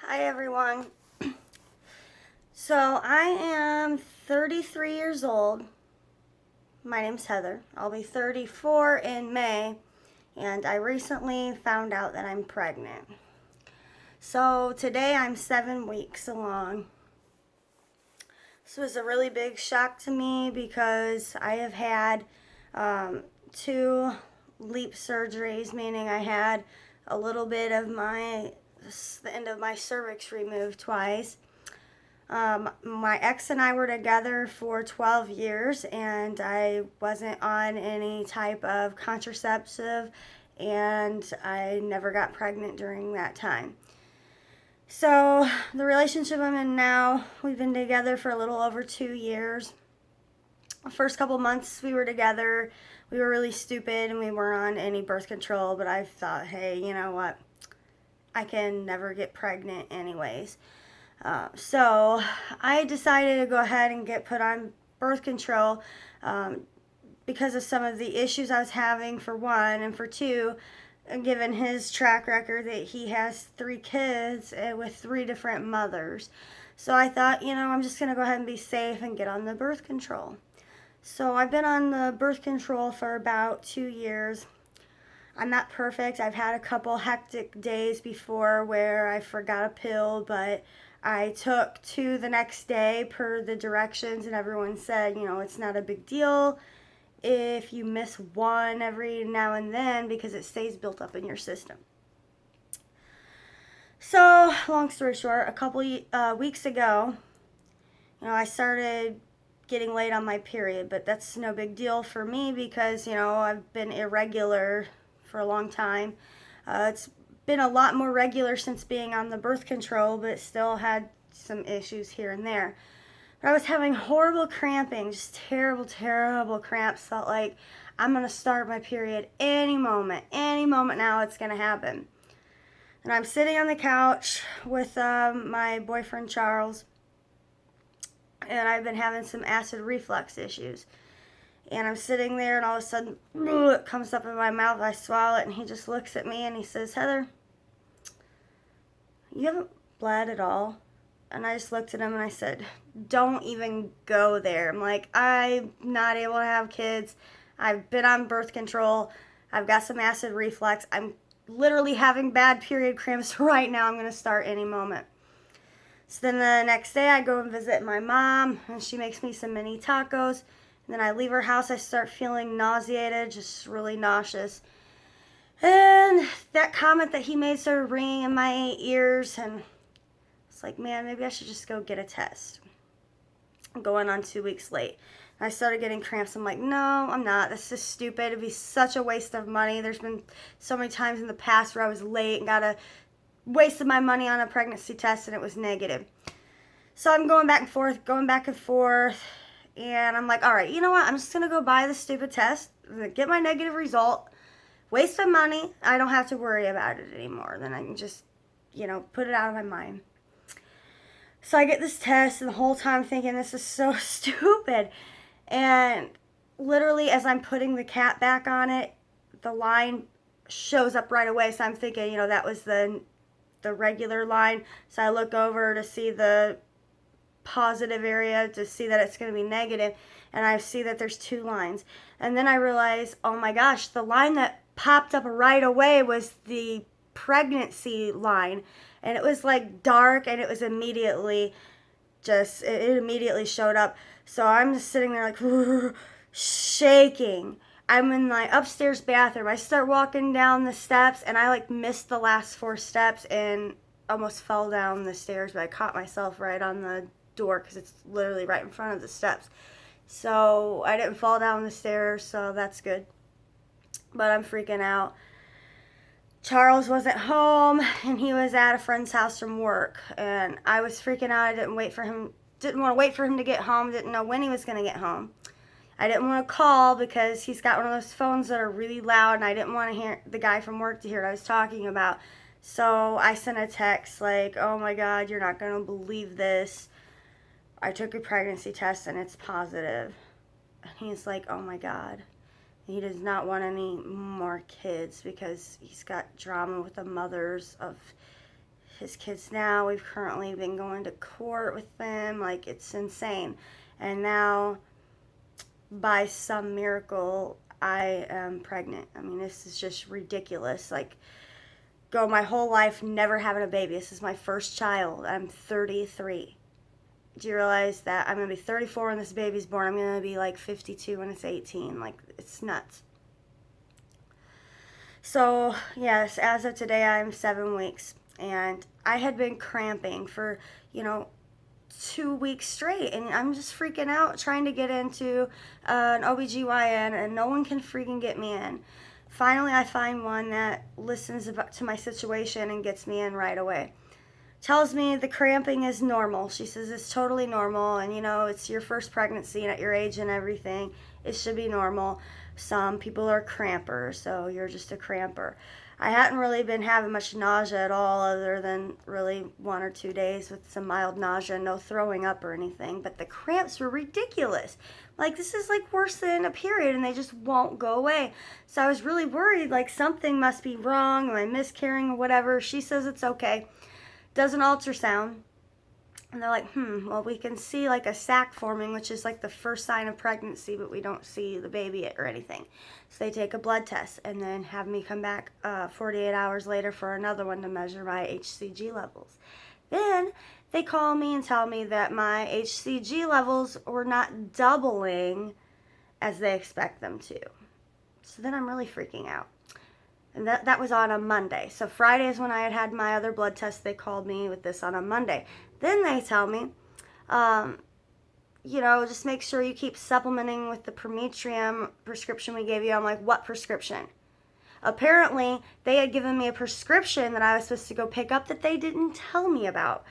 Hi everyone. So I am 33 years old. My name's Heather. I'll be 34 in May, and I recently found out that I'm pregnant. So today I'm 7 weeks along. This was a really big shock to me because I have had two LEEP surgeries, meaning I had a little bit of the end of my cervix removed twice. My ex and I were together for 12 years, and I wasn't on any type of contraceptive, and I never got pregnant during that time. So, the relationship I'm in now, we've been together for a little over 2 years. The first couple months we were together, we were really stupid and we weren't on any birth control, but I thought, hey, you know what? I can never get pregnant anyways. So I decided to go ahead and get put on birth control because of some of the issues I was having, for one, and for two, given his track record that he has 3 kids with 3 different mothers. So I thought, I'm just going to go ahead and be safe and get on the birth control. So I've been on the birth control for about 2 years. I'm not perfect. I've had a couple hectic days before where I forgot a pill, but I took 2 the next day per the directions, and everyone said, it's not a big deal if you miss one every now and then because it stays built up in your system. So, long story short, a couple weeks ago, I started getting late on my period, but that's no big deal for me because, I've been irregular for a long time. It's been a lot more regular since being on the birth control, but it still had some issues here and there. But I was having horrible cramping, just terrible, terrible cramps. Felt like I'm going to start my period any moment now it's going to happen. And I'm sitting on the couch with my boyfriend Charles, and I've been having some acid reflux issues. And I'm sitting there, and all of a sudden, it comes up in my mouth. I swallow it, and he just looks at me, and he says, Heather, you haven't bled at all. And I just looked at him, and I said, don't even go there. I'm like, I'm not able to have kids. I've been on birth control. I've got some acid reflux. I'm literally having bad period cramps right now. I'm going to start any moment. So then the next day, I go and visit my mom, and she makes me some mini tacos. And then I leave her house, I start feeling nauseated, just really nauseous. And that comment that he made started ringing in my ears, and it's like, man, maybe I should just go get a test. I'm going on 2 weeks late. And I started getting cramps. I'm like, no, I'm not. This is stupid. It'd be such a waste of money. There's been so many times in the past where I was late and wasted my money on a pregnancy test and it was negative. So I'm going back and forth. And I'm like, all right, you know what? I'm just going to go buy the stupid test, get my negative result, waste my money. I don't have to worry about it anymore. Then I can just, put it out of my mind. So I get this test, and the whole time thinking, this is so stupid. And literally, as I'm putting the cap back on it, the line shows up right away. So I'm thinking, that was the regular line. So I look over to see the positive area to see that it's going to be negative, and I see that there's 2 lines. And then I realize, oh my gosh, the line that popped up right away was the pregnancy line, and it was like dark, and it was immediately it immediately showed up. So I'm just sitting there like shaking. I'm in my upstairs bathroom. I start walking down the steps, and I missed the last 4 steps and almost fell down the stairs, but I caught myself right on the door because it's literally right in front of the steps. So I didn't fall down the stairs, so that's good. But I'm freaking out. Charles wasn't home, and he was at a friend's house from work, and I was freaking out. I didn't want to wait for him to get home. Didn't know when he was going to get home. I didn't want to call because he's got one of those phones that are really loud, and I didn't want to hear the guy from work to hear what I was talking about. So I sent a text like, oh my God, you're not going to believe this. I took a pregnancy test and it's positive. And he's like, oh my God. He does not want any more kids because he's got drama with the mothers of his kids now. We've currently been going to court with them. Like, it's insane. And now, by some miracle, I am pregnant. I mean, this is just ridiculous. Like, go my whole life never having a baby. This is my first child. I'm 33. Do you realize that I'm going to be 34 when this baby's born? I'm going to be like 52 when it's 18. Like, it's nuts. So, yes, as of today, I'm 7 weeks. And I had been cramping for, 2 weeks straight. And I'm just freaking out trying to get into an OBGYN, and no one can freaking get me in. Finally, I find one that listens to my situation and gets me in right away. Tells me the cramping is normal. She says it's totally normal, and it's your first pregnancy and at your age and everything. It should be normal. Some people are crampers, so you're just a cramper. I hadn't really been having much nausea at all, other than really 1 or 2 days with some mild nausea, no throwing up or anything. But the cramps were ridiculous. Like, this is like worse than a period, and they just won't go away. So I was really worried, like something must be wrong, or I'm miscarrying or whatever. She says it's okay. Does an ultrasound. And they're like, well, we can see like a sac forming, which is like the first sign of pregnancy, but we don't see the baby or anything. So they take a blood test and then have me come back 48 hours later for another one to measure my HCG levels. Then they call me and tell me that my HCG levels were not doubling as they expect them to. So then I'm really freaking out. And that was on a Monday. So Friday is when I had my other blood test. They called me with this on a Monday. Then they tell me, just make sure you keep supplementing with the Prometrium prescription we gave you. I'm like, what prescription? Apparently, they had given me a prescription that I was supposed to go pick up that they didn't tell me about.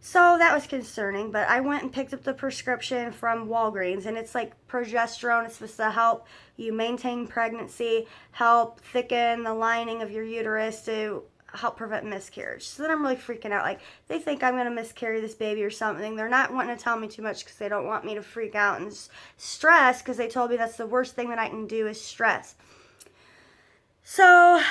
So that was concerning, but I went and picked up the prescription from Walgreens, and it's like progesterone. It's supposed to help you maintain pregnancy, help thicken the lining of your uterus to help prevent miscarriage. So then I'm really freaking out. Like, they think I'm going to miscarry this baby or something. They're not wanting to tell me too much because they don't want me to freak out and stress, because they told me that's the worst thing that I can do is stress. So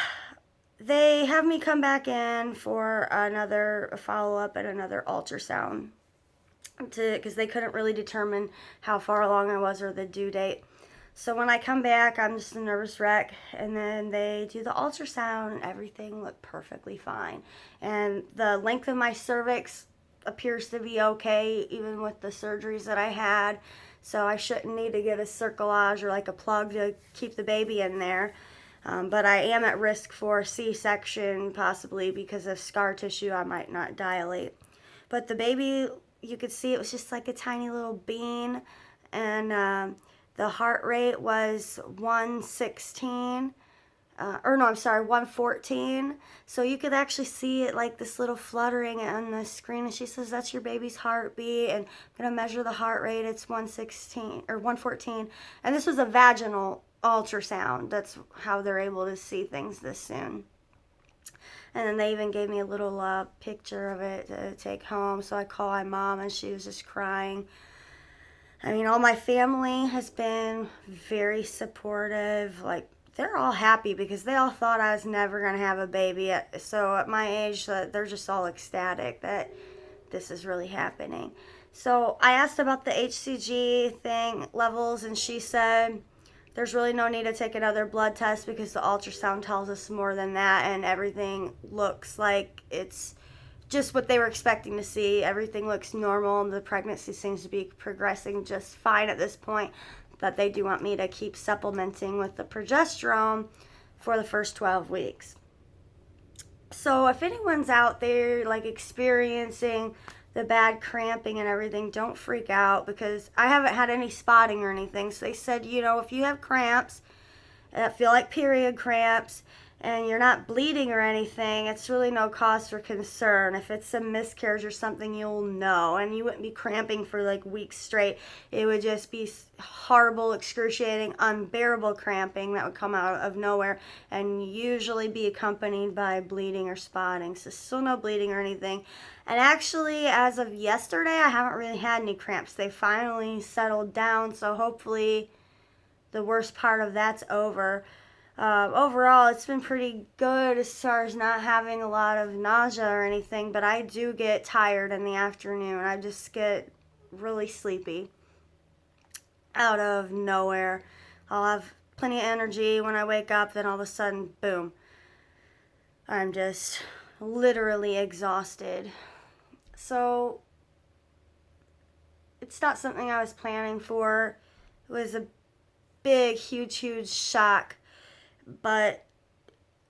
they have me come back in for another follow-up and another ultrasound because they couldn't really determine how far along I was or the due date. So when I come back, I'm just a nervous wreck, and then they do the ultrasound, and everything looked perfectly fine. And the length of my cervix appears to be okay, even with the surgeries that I had. So I shouldn't need to get a cerclage or like a plug to keep the baby in there. But I am at risk for C-section, possibly because of scar tissue. I might not dilate. But the baby, you could see it was just like a tiny little bean, and the heart rate was 114. So you could actually see it like this little fluttering on the screen. And she says, that's your baby's heartbeat. And I'm going to measure the heart rate. It's 116 or 114. And this was a vaginal ultrasound. That's how they're able to see things this soon. And then they even gave me a little picture of it to take home. So I called my mom, and she was just crying. I mean, all my family has been very supportive. Like, they're all happy because they all thought I was never going to have a baby. So at my age, they're just all ecstatic that this is really happening. So I asked about the HCG thing levels, and she said there's really no need to take another blood test because the ultrasound tells us more than that, and everything looks like it's just what they were expecting to see. Everything looks normal, and the pregnancy seems to be progressing just fine at this point. But they do want me to keep supplementing with the progesterone for the first 12 weeks. So if anyone's out there like experiencing the bad cramping and everything, don't freak out, because I haven't had any spotting or anything. So they said, if you have cramps that feel like period cramps, and you're not bleeding or anything, it's really no cause for concern. If it's a miscarriage or something, you'll know, and you wouldn't be cramping for like weeks straight. It would just be horrible, excruciating, unbearable cramping that would come out of nowhere, and usually be accompanied by bleeding or spotting. So still no bleeding or anything. And actually, as of yesterday, I haven't really had any cramps. They finally settled down, so hopefully the worst part of that's over. Overall, it's been pretty good as far as not having a lot of nausea or anything, but I do get tired in the afternoon. I just get really sleepy out of nowhere. I'll have plenty of energy when I wake up, then all of a sudden, boom, I'm just literally exhausted. So it's not something I was planning for. It was a big, huge shock, but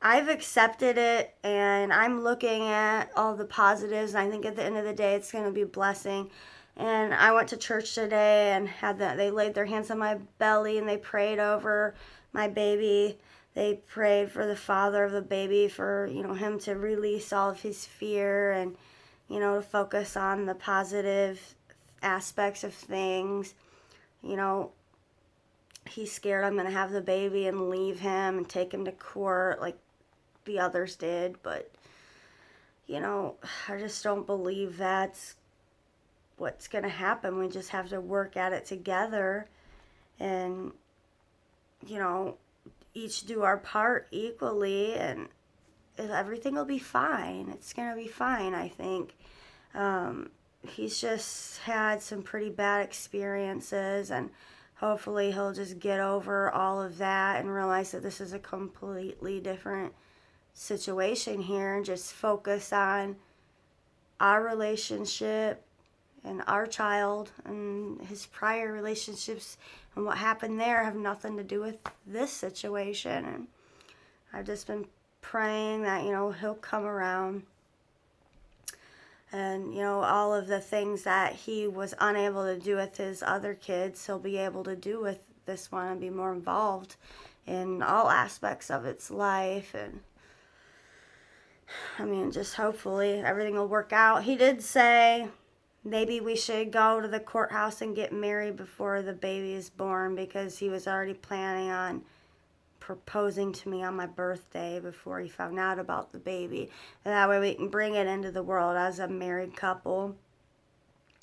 I've accepted it, and I'm looking at all the positives. I think at the end of the day, it's going to be a blessing. And I went to church today and they laid their hands on my belly and they prayed over my baby. They prayed for the father of the baby, for, him to release all of his fear and, to focus on the positive aspects of things. He's scared I'm going to have the baby and leave him and take him to court like the others did, but I just don't believe that's what's going to happen. We just have to work at it together and each do our part equally, and everything will be fine. It's going to be fine, I think. He's just had some pretty bad experiences, and hopefully he'll just get over all of that and realize that this is a completely different situation here and just focus on our relationship and our child, and his prior relationships and what happened there have nothing to do with this situation. And I've just been praying that he'll come around, and all of the things that he was unable to do with his other kids, he'll be able to do with this one and be more involved in all aspects of its life. And just hopefully everything will work out. He did say maybe we should go to the courthouse and get married before the baby is born, because he was already planning on proposing to me on my birthday before he found out about the baby. And that way we can bring it into the world as a married couple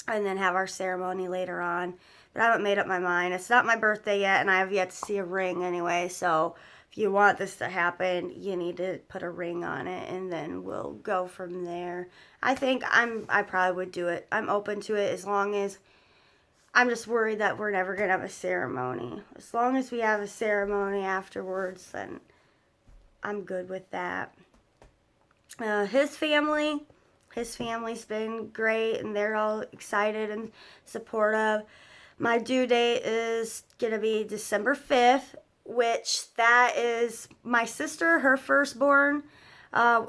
and then have our ceremony later on. But I haven't made up my mind. It's not my birthday yet, and I have yet to see a ring anyway, so if you want this to happen, you need to put a ring on it, and then we'll go from there. I think I probably would do it. I'm open to it, as long as I'm just worried that we're never going to have a ceremony. As long as we have a ceremony afterwards, then I'm good with that. His family's been great, and they're all excited and supportive. My due date is going to be December 5th, which that is my sister, her firstborn.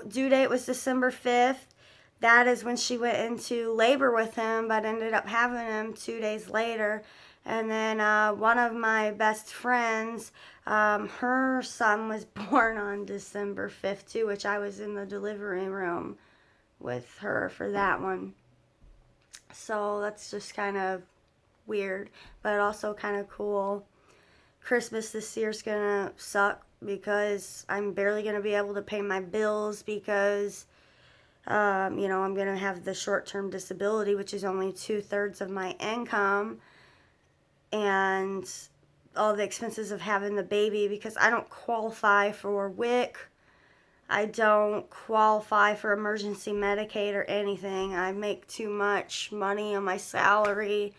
Due date was December 5th. That is when she went into labor with him, but ended up having him 2 days later. And then one of my best friends, her son was born on December 5th too, which I was in the delivery room with her for that one. So that's just kind of weird, but also kind of cool. Christmas this year's gonna suck because I'm barely gonna be able to pay my bills because I'm going to have the short-term disability, which is only 2/3 of my income, and all the expenses of having the baby, because I don't qualify for WIC. I don't qualify for emergency Medicaid or anything. I make too much money on my salary.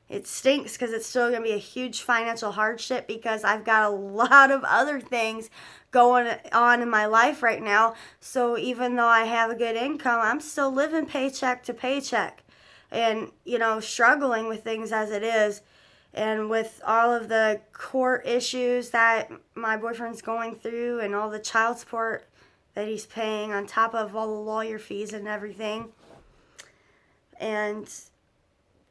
It stinks because it's still going to be a huge financial hardship because I've got a lot of other things going on in my life right now. So even though I have a good income, I'm still living paycheck to paycheck and, struggling with things as it is. And with all of the court issues that my boyfriend's going through and all the child support that he's paying on top of all the lawyer fees and everything. And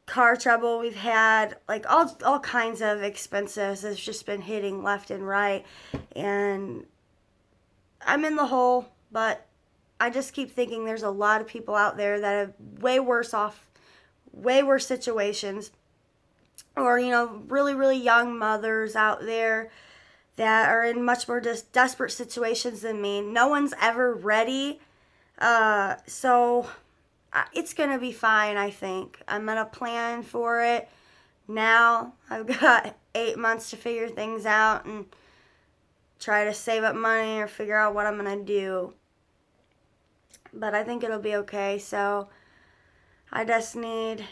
car trouble we've had, like all kinds of expenses. It's just been hitting left and right, and I'm in the hole, but I just keep thinking there's a lot of people out there that have way worse situations, or really young mothers out there that are in much more desperate situations than me. No one's ever ready, so it's going to be fine, I think. I'm going to plan for it now. I've got 8 months to figure things out and try to save up money or figure out what I'm going to do. But I think it'll be okay. So I just need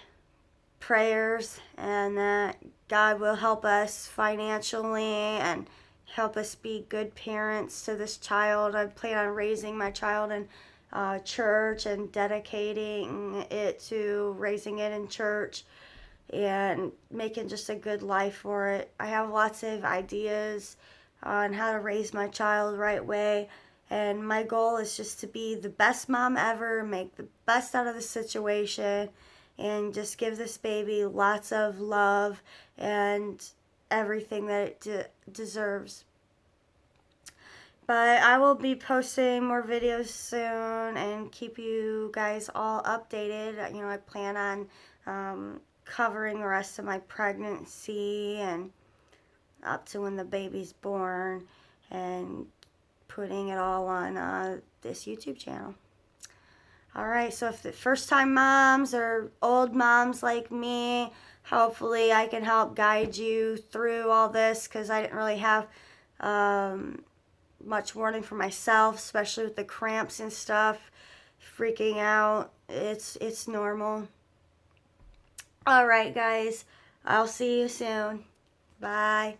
prayers, and that God will help us financially and help us be good parents to this child. I plan on raising my child in church and dedicating it to raising it in church and making just a good life for it. I have lots of ideas on how to raise my child the right way, and my goal is just to be the best mom ever, make the best out of the situation, and just give this baby lots of love and everything that it deserves. But I will be posting more videos soon and keep you guys all updated. You know, I plan on covering the rest of my pregnancy and up to when the baby's born, and putting it all on this YouTube channel. Alright, so if the first time moms or old moms like me, hopefully I can help guide you through all this, because I didn't really have much warning for myself, especially with the cramps and stuff, freaking out. It's normal. Alright guys, I'll see you soon. Bye.